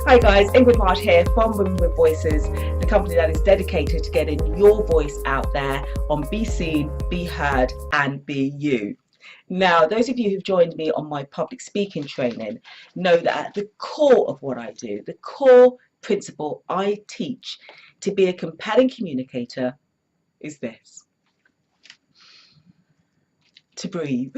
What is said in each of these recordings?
Hi guys, Ingrid Marsh here from Women with Voices, the company that is dedicated to getting your voice out there on Be Seen, Be Heard and Be You. Now, those of you who've joined me on my public speaking training know that at the core of what I do, the core principle I teach to be a compelling communicator is this: to breathe.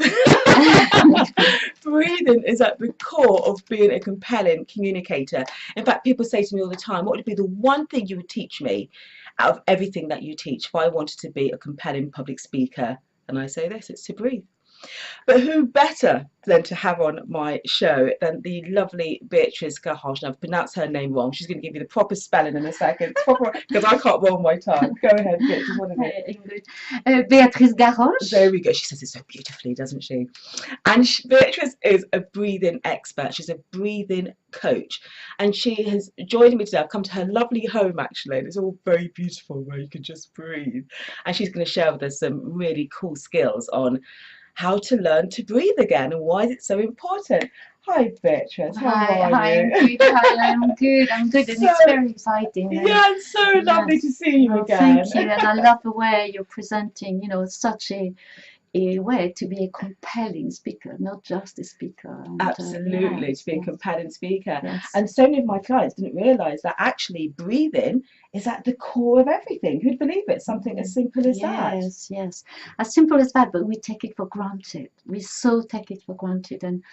Breathing is at the core of being a compelling communicator. In fact, people say to me all the time, what would be the one thing you would teach me out of everything that you teach if I wanted to be a compelling public speaker? And I say this: it's to breathe. But who better than to have on my show than the lovely Béatrice Garoche? And I've pronounced her name wrong. She's going to give you the proper spelling in a second, because I can't roll my tongue. Go ahead, Béatrice, what is it? Béatrice Garoche. There we go. She says it so beautifully, doesn't she? And Béatrice is a breathing expert. She's a breathing coach. And she has joined me today. I've come to her lovely home, actually. And it's all very beautiful where you can just breathe. And she's going to share with us some really cool skills on how to learn to breathe again and why is it so important. Hi Béatrice, how are you? I'm good. I'm good, and it's very exciting. Yeah, it's so lovely to see you again. Thank you, and I love the way you're presenting. You know, such a way to be a compelling speaker, not just a speaker. And, absolutely, to be a compelling speaker. Yes. And so many of my clients didn't realise that actually breathing is at the core of everything. Who'd believe it? Something as simple as that. Yes, yes, as simple as that. But we take it for granted. We so take it for granted, and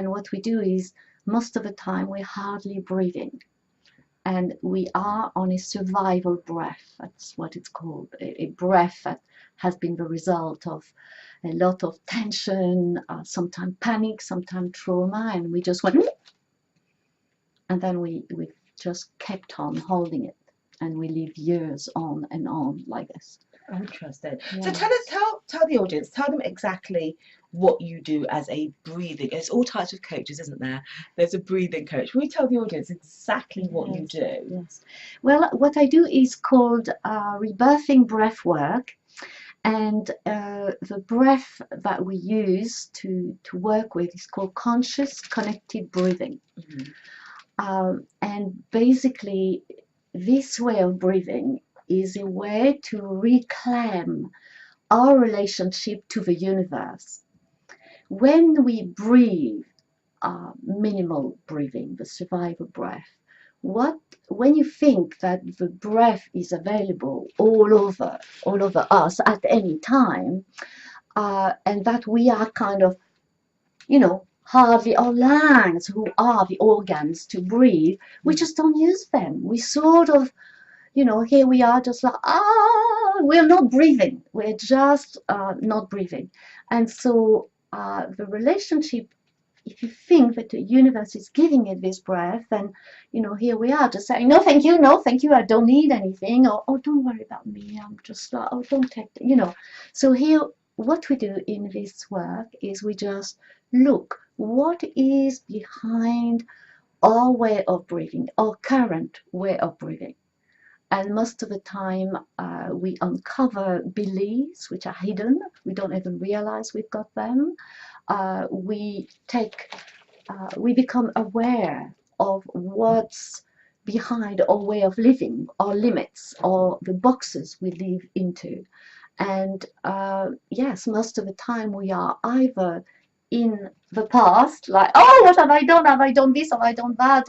what we do is most of the time we're hardly breathing. And we are on a survival breath. That's what it's called. A breath that has been the result of a lot of tension, sometimes panic, sometimes trauma, and we just went, and then we just kept on holding it, and we live years on and on like this. Interesting. Yeah. So tell the audience, tell them exactly what you do as a breathing. There's all types of coaches, isn't there? There's a breathing coach. Will you tell the audience exactly what you do? Yes. Well, what I do is called rebirthing breath work, and the breath that we use to work with is called conscious connected breathing. Mm-hmm. And basically, this way of breathing is a way to reclaim our relationship to the universe. When we breathe, minimal breathing, the survival breath, when you think that the breath is available all over us at any time, and that we are kind of, hardly our lungs, who are the organs to breathe, we just don't use them. We sort of, here we are just like, we're not breathing. We're just not breathing. And so the relationship, if you think that the universe is giving it this breath, then, here we are just saying, no, thank you, I don't need anything, or, oh, don't worry about me, I'm just like, oh, don't take, So here, what we do in this work is we just look, what is behind our way of breathing, our current way of breathing. And most of the time, we uncover beliefs which are hidden. We don't even realize we've got them. We become aware of what's behind our way of living, our limits, or the boxes we live into. And yes, most of the time we are either in the past, like, oh, what have I done? Have I done this? Have I done that?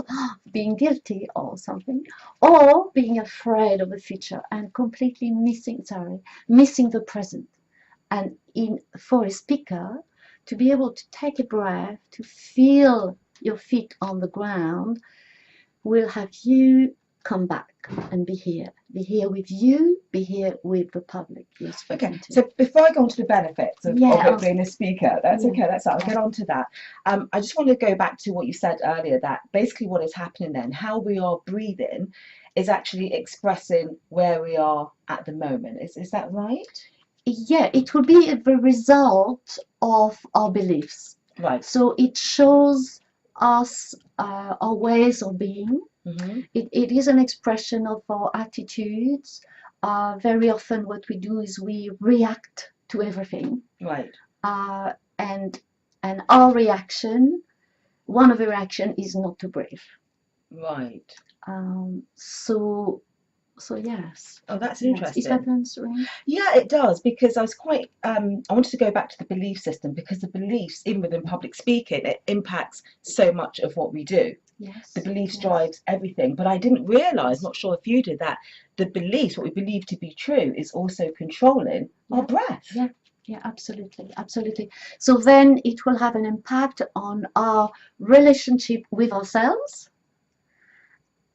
Being guilty or something, or being afraid of the future and completely missing the present. And for a speaker, to be able to take a breath, to feel your feet on the ground, will have you come back and be here with you, be here with the public. Yes. Okay, so before I go on to the benefits of it being a speaker, I'll get on to that. I just want to go back to what you said earlier, that basically what is happening then, how we are breathing is actually expressing where we are at the moment. Is that right? Yeah, it will be the result of our beliefs. Right. So it shows us our ways of being. Mm-hmm. It is an expression of our attitudes. Very often what we do is we react to everything. Right. And our reaction, one of the reaction is not to breathe. Right. So yes. Oh, that's Yes. Is that interesting. answering? Yeah, it does, because I was quite I wanted to go back to the belief system, because the beliefs, even within public speaking, it impacts so much of what we do. The Yes. beliefs Yes. drives everything. But I didn't realize, Yes. not sure if you did, that the beliefs, what we believe to be true, is also controlling our Yeah. breath. Yeah. Yeah, absolutely, absolutely. So then it will have an impact on our relationship with ourselves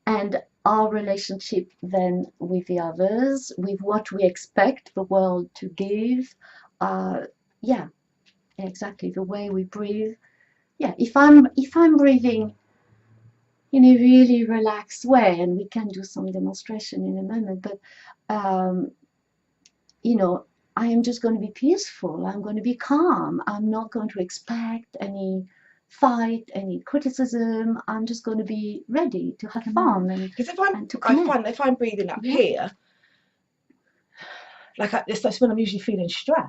and our relationship then with the others, with what we expect the world to give. Yeah, exactly. The way we breathe. Yeah, if I'm breathing in a really relaxed way, and we can do some demonstration in a moment, but um, you know, I am just going to be peaceful. I'm going to be calm. I'm not going to expect any fight, any criticism. I'm just going to be ready to have fun Because and to I connect. find if I'm breathing up Yeah. here, like that's when I'm usually feeling stress.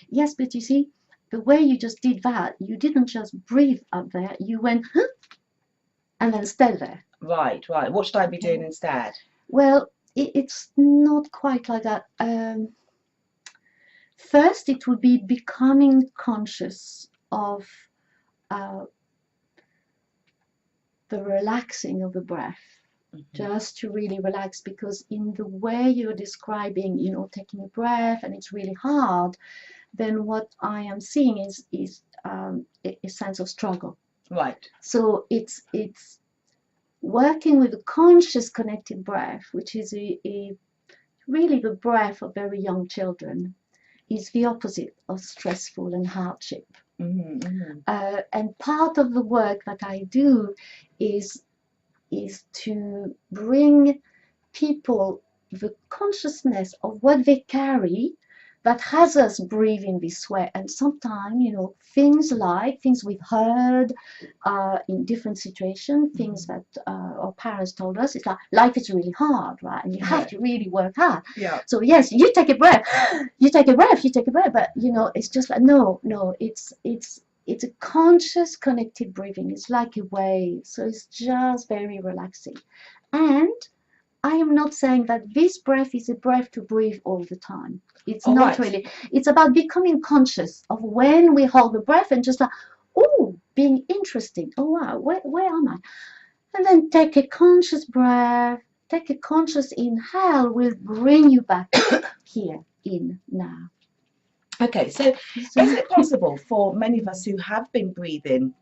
Yes, but you see, the way you just did that, you didn't just breathe up there. You went, huh, and then stayed there. Right, right. What should I be doing Okay. instead? Well, it's not quite like that. First, it would be becoming conscious of uh, the relaxing of the breath, just to really relax, because in the way you're describing, taking a breath and it's really hard, then what I am seeing is a sense of struggle. Right. So it's working with a conscious connected breath, which is really the breath of very young children, is the opposite of stressful and hardship. And part of the work that I do is to bring people the consciousness of what they carry that has us breathe in this way. And sometimes, things we've heard in different situations, things that our parents told us, it's like life is really hard, right? And you have to really work hard. Yeah. So yes, you take a breath, you take a breath, but it's just like no, it's a conscious connected breathing. It's like a wave, so it's just very relaxing. And I am not saying that this breath is a breath to breathe all the time. It's not really. It's about becoming conscious of when we hold the breath and just like, oh, being interesting. Oh, wow, where am I? And then take a conscious breath, take a conscious inhale will bring you back here in now. Okay, so is it possible for many of us who have been breathing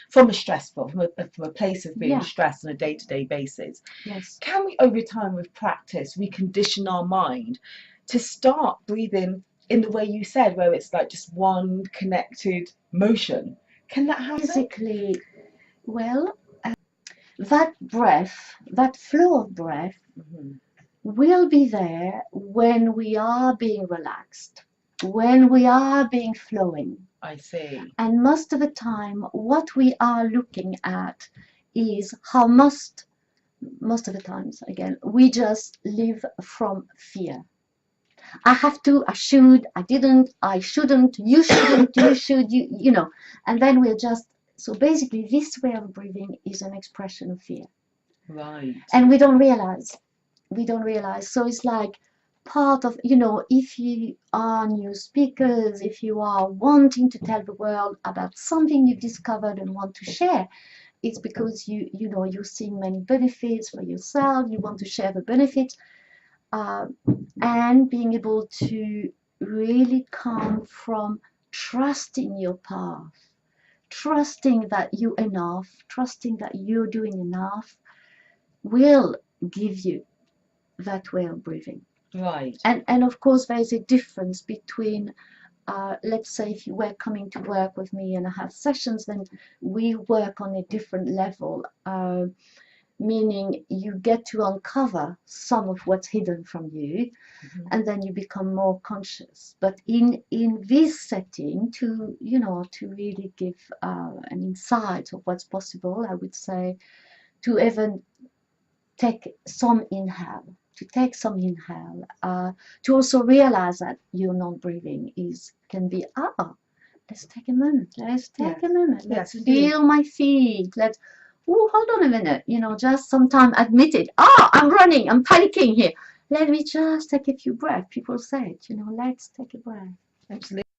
from a place of being stressed on a day-to-day basis, can we over time with practice recondition our mind to start breathing in the way you said, where it's like just one connected motion? Can that happen? Physically, well, that breath, that flow of breath will be there when we are being relaxed, when we are being flowing. I see. And most of the time, what we are looking at is how most of the times, again, we just live from fear. I have to, I should, I didn't, I shouldn't, you shouldn't, you should, and then we're just, so basically this way of breathing is an expression of fear. Right. And we don't realize. So it's like part of, if you are new speakers, if you are wanting to tell the world about something you've discovered and want to share, it's because you're seeing many benefits for yourself, you want to share the benefits, and being able to really come from trusting your path, trusting that you're enough, trusting that you're doing enough, will give you that way of breathing. Right. And of course there is a difference between let's say if you were coming to work with me and I have sessions, then we work on a different level, meaning you get to uncover some of what's hidden from you, and then you become more conscious. But in this setting, to really give an insight of what's possible, I would say to even take some inhale, to also realize that your non-breathing can be, let's take a moment, let's feel my feet, oh, hold on a minute, you know, just sometime admit it. Oh, I'm running, I'm panicking here. Let me just take a few breaths. People say it, you know, let's take a breath. Absolutely.